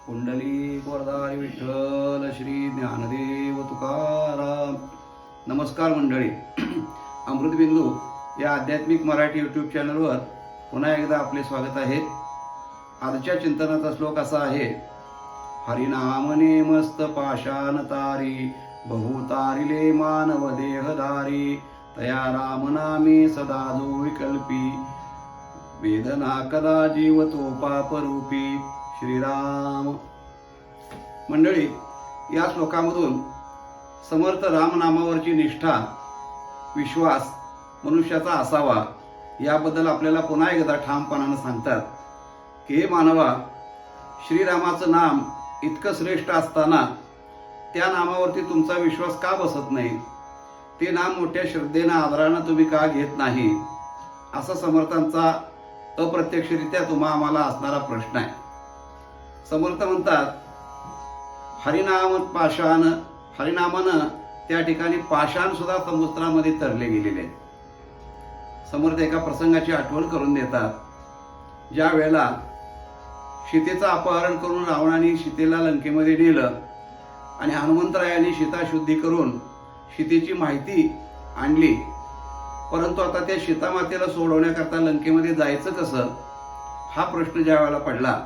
कुंडली वरदारी विठ्ठल श्री ज्ञानदेव तुकाराम. नमस्कार मंडळी. अमृतबिंदू या आध्यात्मिक मराठी यूट्यूब चॅनलवर पुन्हा एकदा आपले स्वागत आहे. आजच्या चिंतनाचा श्लोक असा आहे: हरिनामने मस्त पाषाण तारी, बहुतारिले मानव देहधारी, तया रामनामे सदा जो विकल्पी, वेदना कदा जीव तो पापरूपी. श्रीराम. मंडळी, या श्लोकामधून समर्थ रामनामावरची निष्ठा, विश्वास मनुष्याचा असावा याबद्दल आपल्याला पुन्हा एकदा ठामपणानं सांगतात की हे मानवा, श्रीरामाचं नाम इतकं श्रेष्ठ असताना त्या नामावरती तुमचा विश्वास का बसत नाही? ते नाम मोठ्या श्रद्धेनं आदरानं तुम्ही का घेत नाही? असा समर्थांचा अप्रत्यक्षरित्या तुम्हा आम्हाला असणारा प्रश्न आहे. समर्थ म्हणतात, हरिनामानं त्या ठिकाणी पाषाण सुद्धा समुद्रामध्ये तरले गेलेले आहेत. समर्थ एका प्रसंगाची आठवण करून देतात. ज्या वेळेला सीतेचं अपहरण करून रावणाने सीतेला लंकेमध्ये नेलं आणि हनुमंतरायाने सीताशुद्धी करून सीतेची माहिती आणली, परंतु आता त्या सीतामातेला सोडवण्याकरता लंकेमध्ये जायचं कसं हा प्रश्न ज्या वेळेला पडला,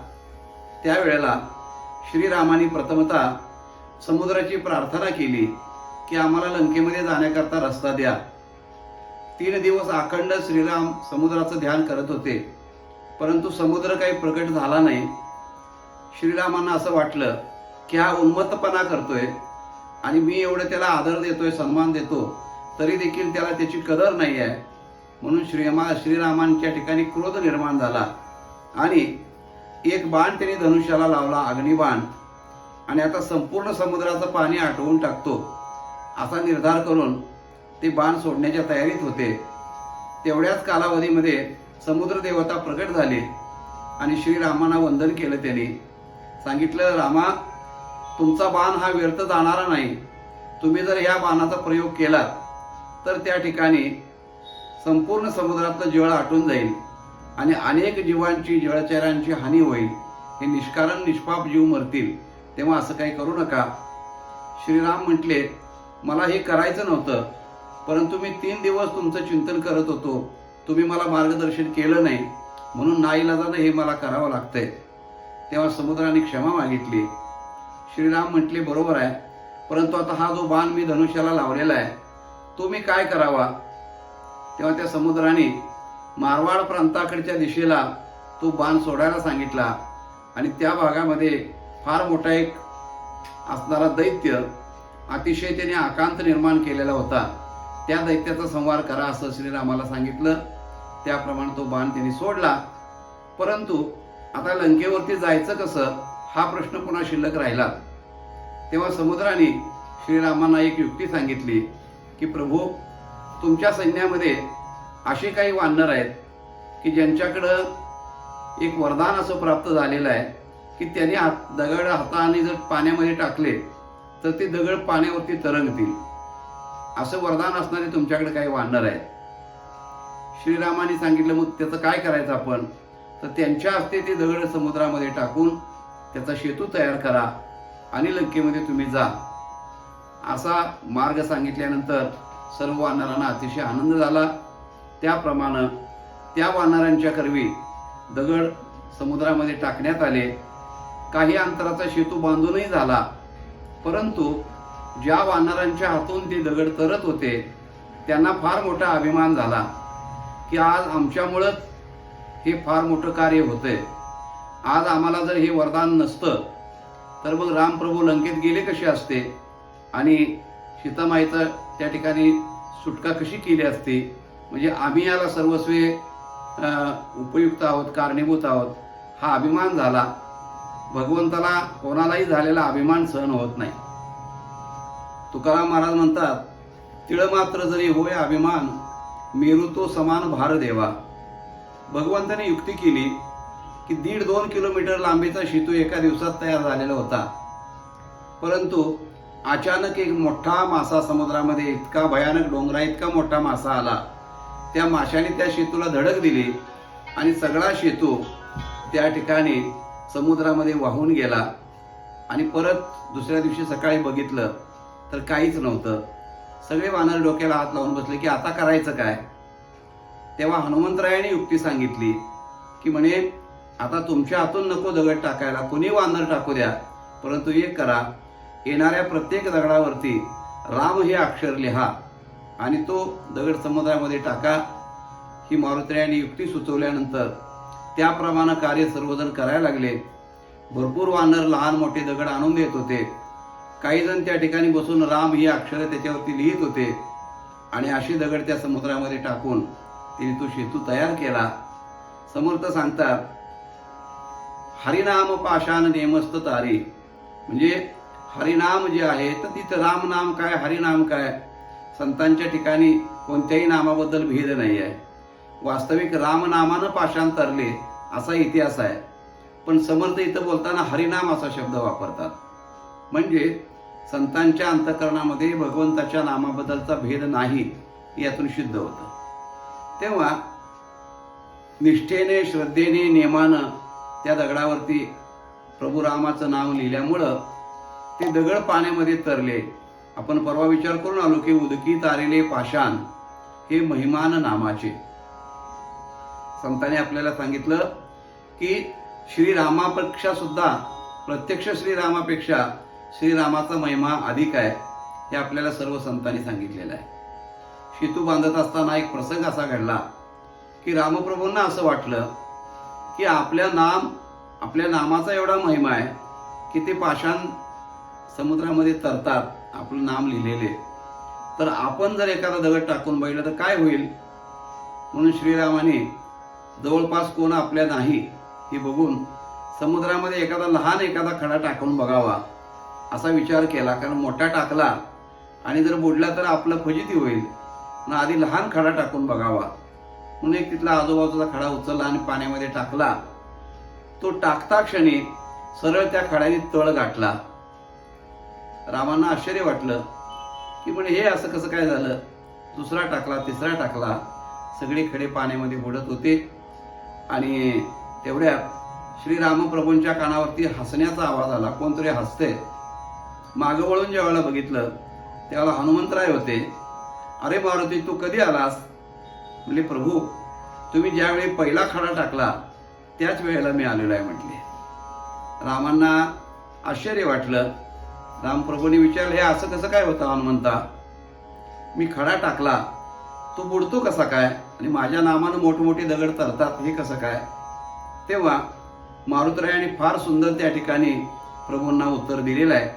त्यावेळेला श्रीरामाने प्रथमतः समुद्राची प्रार्थना केली की आम्हाला लंकेमध्ये जाण्याकरता रस्ता द्या. 3 दिवस अखंड श्रीराम समुद्राचं ध्यान करत होते, परंतु समुद्र काही प्रकट झाला नाही. श्रीरामांना असं वाटलं की हा उन्मत्तपणा करतोय आणि मी एवढं त्याला आदर देतोय, सन्मान देतो, तरी देखील त्याला त्याची कदर नाही आहे. म्हणून श्रीरामांच्या ठिकाणी क्रोध निर्माण झाला आणि एक बाण त्यांनी धनुष्याला लावला, अग्निबाण, आणि आता संपूर्ण समुद्राचं पाणी आटवून टाकतो असा निर्धार करून ते बाण सोडण्याच्या तयारीत होते. तेवढ्याच कालावधीमध्ये समुद्र देवता प्रकट झाले आणि श्रीरामांना वंदन केलं. त्यांनी सांगितलं, रामा, तुमचा बाण हा व्यर्थ जाणारा नाही. तुम्ही जर या बाणाचा प्रयोग केला तर त्या ठिकाणी संपूर्ण समुद्रातलं जळ आटून जाईल आणि अनेक जीवांची, जळचरांची हानी होईल. हे निष्कारण निष्पाप जीव मरतील, तेव्हा असं काही करू नका. श्रीराम म्हटले, मला हे करायचं नव्हतं, परंतु मी 3 दिवस तुमचं चिंतन करत होतो, तुम्ही मला मार्गदर्शन केलं नाही, म्हणून नाईलाजानं हे मला करावं लागतंय. तेव्हा समुद्राने क्षमा मागितली. श्रीराम म्हटले, बरोबर आहे, परंतु आता हा जो बाण मी धनुष्याला लावलेला आहे तो मी काय करावा? तेव्हा त्या समुद्राने मारवाड प्रांताकडच्या दिशेला तो बाण सोडायला सांगितला आणि त्या भागामध्ये फार मोठा एक असणारा दैत्य, अतिशय त्याने आकांत निर्माण केलेला होता, त्या दैत्याचा संहार करा असं श्रीरामाला सांगितलं. त्याप्रमाणे तो बाण त्यांनी सोडला. परंतु आता लंकेवरती जायचं कसं हा प्रश्न पुन्हा शिल्लक राहिला. तेव्हा समुद्राने श्रीरामांना एक युक्ती सांगितली की प्रभू, तुमच्या सैन्यामध्ये असे काही वानर आहेत की ज्यांच्याकडं एक वरदान असं प्राप्त झालेलं आहे की त्यांनी दगड हाताने जर पाण्यामध्ये टाकले तर ते दगड पाण्यावरती तरंगतील. असं वरदान असणारे तुमच्याकडे काही वानर आहेत. श्रीरामाने सांगितलं, मग त्याचं काय करायचं आपण? तर त्यांच्या हस्ते ते दगड समुद्रामध्ये टाकून त्याचा सेतू तयार करा आणि लंकेमध्ये तुम्ही जा. असा मार्ग सांगितल्यानंतर सर्व वानरांना अतिशय आनंद झाला. त्याप्रमाणे त्या वानरांच्या करवी दगड समुद्रामध्ये टाकण्यात आले. काही अंतराचा सेतू बांधूनही झाला, परंतु ज्या वानरांच्या हातून ते दगड तरत होते त्यांना फार मोठा अभिमान झाला की आज आमच्यामुळंच हे फार मोठं कार्य होतंय. आज आम्हाला जर हे वरदान नसतं तर मग रामप्रभू लंकेत गेले कसे असते आणि सीतामाईचं त्या ठिकाणी सुटका कशी केली असती? म्हणजे आम्ही याला सर्वस्वी उपयुक्त आहोत, कारणीभूत आहोत, हा अभिमान झाला. भगवंताला कोणालाही झालेला अभिमान सहन होत नाही. तुकाराम महाराज म्हणतात, तिळ मात्र जरी होय अभिमान, मेरू तो समान भार देवा. भगवंताने युक्ती केली की 1.5-2 किलोमीटर लांबीचा सेतू एका दिवसात तयार झालेला होता, परंतु अचानक एक मोठा मासा समुद्रामध्ये, इतका भयानक डोंगरा इतका मोठा मासा आला. त्या माशाने त्या सेतूला धडक दिली आणि सगळा सेतू त्या ठिकाणी समुद्रामध्ये वाहून गेला आणि परत दुसऱ्या दिवशी सकाळी बघितलं तर काहीच नव्हतं. सगळे वानर डोक्याला हात लावून बसले की आता करायचं काय. तेव्हा हनुमंतरायाने युक्ती सांगितली की म्हणे आता तुमच्या हातून नको दगड टाकायला, कोणी वानर टाकू द्या, परंतु एक करा, येणाऱ्या प्रत्येक दगडावरती राम हे अक्षर लिहा आणि तो दगड समुद्रामध्ये टाका. ही मारुतीरायाने युक्ती सुचवल्यानंतर त्याप्रमाणे कार्य सर्वजण करायला लागले. भरपूर वानर लहान मोठे दगड आणून देत होते. काही जण त्या ठिकाणी बसून राम ही अक्षरे त्याच्यावरती लिहित होते आणि अशी दगड त्या समुद्रामध्ये टाकून तिने तो सेतू तयार केला. समर्थ सांगतात, हरिनाम पाषाण नेमस्त तारी, म्हणजे हरिनाम जे आहे तर तिथं राम नाम काय हरिनाम काय, संतांच्या ठिकाणी कोणत्याही नामाबद्दल भेद नाही आहे. वास्तविक रामनामानं पाषाण तरले असा इतिहास आहे. पण समर्थ इथं बोलताना हरिनाम असा शब्द वापरतात, म्हणजे संतांच्या अंतःकरणामध्ये भगवंताच्या नामाबद्दलचा भेद नाही यातून सिद्ध होतं. तेव्हा निष्ठेने श्रद्धेने नेमानं त्या दगडावरती प्रभू रामाचं नाव लिहिल्यामुळं ते दगड पाण्यामध्ये तरले. आपण परवा विचार करून आलो की उदकी तारेले पाषाण हे महिमान नामाचे. संतांनी आपल्याला सांगितलं की श्रीरामापेक्षा सुद्धा प्रत्यक्ष श्रीरामापेक्षा श्रीरामाचा महिमा अधिक आहे, हे आपल्याला सर्व संतांनी सांगितलेलं आहे. सेतू बांधत असताना एक प्रसंग असा घडला की रामप्रभूंना असं वाटलं की आपल्या नामाचा एवढा महिमा आहे की ते पाषाण समुद्रामध्ये तरतात, आपलं नाम लिहिलेले, तर आपण जर एखादा दगड टाकून बघितलं तर काय होईल. म्हणून श्रीरामाने जवळपास कोण आपल्या नाही हे बघून समुद्रामध्ये एखादा खडा टाकून बघावा असा विचार केला. कारण मोठा टाकला आणि जर बुडला तर आपलं फजिती होईल, म्हणून आधी लहान खडा टाकून बघावा. म्हणून एक तिथला आजूबाजूचा खडा उचलला आणि पाण्यामध्ये टाकला. तो टाकता क्षणी सरळ त्या खड्याने तळ गाठला. रामांना आश्चर्य वाटलं की म्हणजे हे असं कसं काय झालं. दुसरा टाकला, तिसरा टाकला, सगळे खडे पाण्यामध्ये बुडत होते. आणि तेवढ्यात श्रीरामप्रभूंच्या कानावरती हसण्याचा आवाज आला, कोणतरी हसते. मागं वळून जेव्हा बघितलं त्यावेळेला हनुमंतराय होते. अरे मारुती, तू कधी आलास. म्हणजे प्रभू, तुम्ही ज्यावेळी पहिला खडा टाकला त्याच वेळेला मी आलेलो आहे म्हटले. रामांना आश्चर्य वाटलं. रामप्रभूंनी विचारलं, हे असं कसं काय होतं हनुमंता, मी खडा टाकला तो बुडतो कसा काय आणि माझ्या नामानं मोठमोठे दगड तरतात हे कसं काय. तेव्हा मारुतीरायाने फार सुंदर त्या ठिकाणी प्रभूंना उत्तर दिलेलं आहे.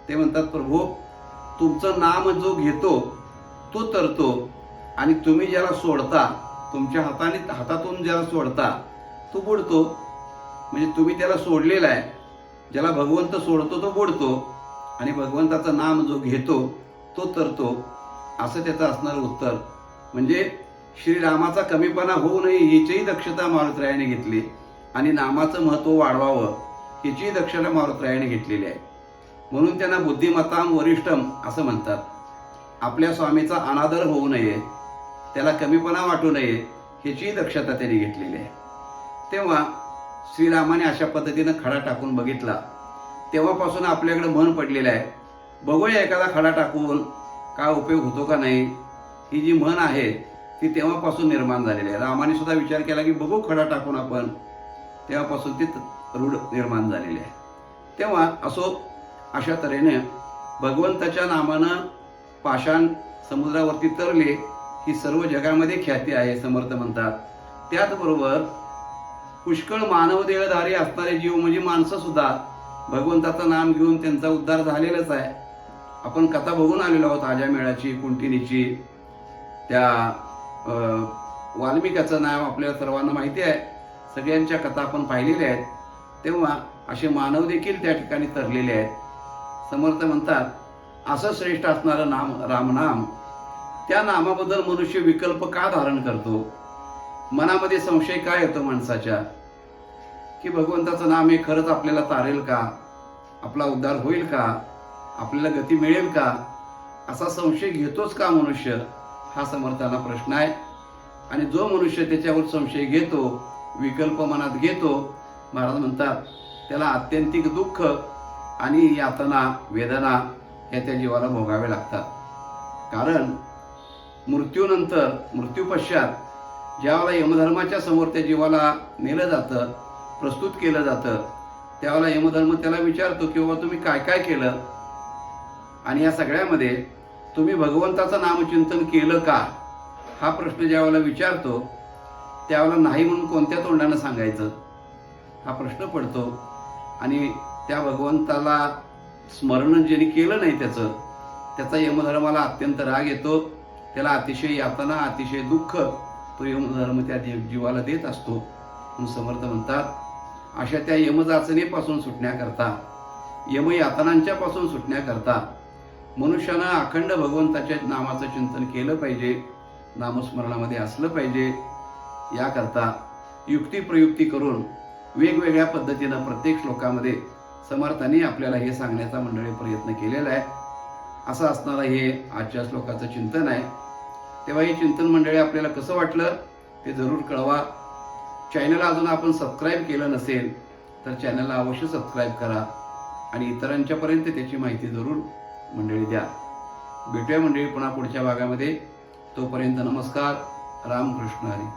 ते म्हणतात, प्रभू, तुमचं नाम जो घेतो तो तरतो आणि तुम्ही ज्याला सोडता, तुमच्या हातातून ज्याला सोडता तो बुडतो. म्हणजे तुम्ही त्याला सोडलेला आहे. ज्याला भगवंत सोडतो तो बुडतो आणि भगवंताचं नाम जो घेतो तो तरतो, असं त्याचं असणारं उत्तर. म्हणजे श्रीरामाचा कमीपणा होऊ नये याचीही दक्षता मारुतीरायाने घेतली आणि नामाचं महत्त्व वाढवावं याचीही दक्षता मारुतीरायाने घेतलेली आहे. म्हणून त्यांना बुद्धिमत्ताम वरिष्ठम असं म्हणतात. आपल्या स्वामीचा अनादर होऊ नये, त्याला कमीपणा वाटू नये ह्याचीही दक्षता त्यांनी घेतलेली आहे. तेव्हा श्रीरामाने अशा पद्धतीनं खडा टाकून बघितला. तेव्हापासून आपल्याकडे मन पडलेलं आहे, बघूया एखादा खडा टाकून काय उपयोग होतो का नाही. ही जी म्हण आहे ती तेव्हापासून निर्माण झालेली आहे. रामाने सुद्धा विचार केला की बघू खडा टाकून आपण, तेव्हापासून ती रूढ निर्माण झालेली आहे. तेव्हा असो, अशा तऱ्हेने भगवंताच्या नामानं पाषाण समुद्रावरती तरले ही सर्व जगामध्ये ख्याती आहे, समर्थ म्हणतात. त्याचबरोबर पुष्कळ मानव देहधारी असणारे जीव म्हणजे माणसं सुद्धा भगवंताचं नाम घेऊन त्यांचा उद्धार झालेलाच आहे. आपण कथा बघून आलेलो आहोत, आजामेळाची, कुंटिनीची, त्या वाल्मिकाचं नाव आपल्याला सर्वांना माहिती आहे. सगळ्यांच्या कथा आपण पाहिलेल्या आहेत. तेव्हा असे मानव देखील त्या ठिकाणी तरलेले आहेत. समर्थ म्हणतात, असं श्रेष्ठ असणारं नाम रामनाम, त्या नामाबद्दल मनुष्य विकल्प का धारण करतो. मनामध्ये संशय काय येतो माणसाच्या की भगवंताचं नाम हे खरंच आपल्याला तारेल का, आपला उद्धार होईल का, आपल्याला गती मिळेल का, असा संशय घेतोच का मनुष्य, हा समर्थांना प्रश्न आहे. आणि जो मनुष्य त्याच्यावर संशय घेतो, विकल्प मनात घेतो, महाराज म्हणतात त्याला आत्यंतिक दुःख आणि यातना वेदना ह्या त्या जीवाला भोगाव्या लागतात. कारण मृत्यूनंतर मृत्यूपश्चात ज्यावेळेला यमधर्माच्या समोर त्या जीवाला नेलं जातं, प्रस्तुत केलं जातं, त्यावेळेला यमधर्म त्याला विचारतो की बाबा तुम्ही काय काय केलं आणि या सगळ्यामध्ये तुम्ही भगवंताचं नामचिंतन केलं का, हा प्रश्न ज्यावेळेला विचारतो त्यावेळेला नाही म्हणून कोणत्या तोंडानं सांगायचं हा प्रश्न पडतो. आणि त्या भगवंताला स्मरण ज्यांनी केलं नाही त्याचा यमधर्माला अत्यंत राग येतो. त्याला अतिशय यातना अतिशय दुःख तो यमधर्म त्या जीवाला देत असतो. म्हणून समर्थ म्हणतात अशा त्या यमजाचनेपासून सुटण्याकरता यमयातनांच्या पासून सुटण्याकरता मनुष्यानं अखंड भगवंताच्या नामाचं चिंतन केलं पाहिजे, नामस्मरणामध्ये असलं पाहिजे. याकरता युक्तिप्रयुक्ती करून वेगवेगळ्या पद्धतीनं प्रत्येक श्लोकामध्ये समर्थांनी आपल्याला हे सांगण्याचा मंडळी प्रयत्न केलेला आहे. असं असणारं हे आजच्या श्लोकाचं चिंतन आहे. तेव्हा हे चिंतन मंडळी आपल्याला कसं वाटलं ते जरूर कळवा. चॅनलला अजून आपण सबस्क्राईब केलं नसेल तर चॅनलला अवश्य सबस्क्राईब करा आणि इतरांच्यापर्यंत त्याची माहिती जरूर मंडळी द्या. भेटूया मंडळी पुन्हा पुढच्या भागामध्ये. तोपर्यंत नमस्कार. रामकृष्ण हरी.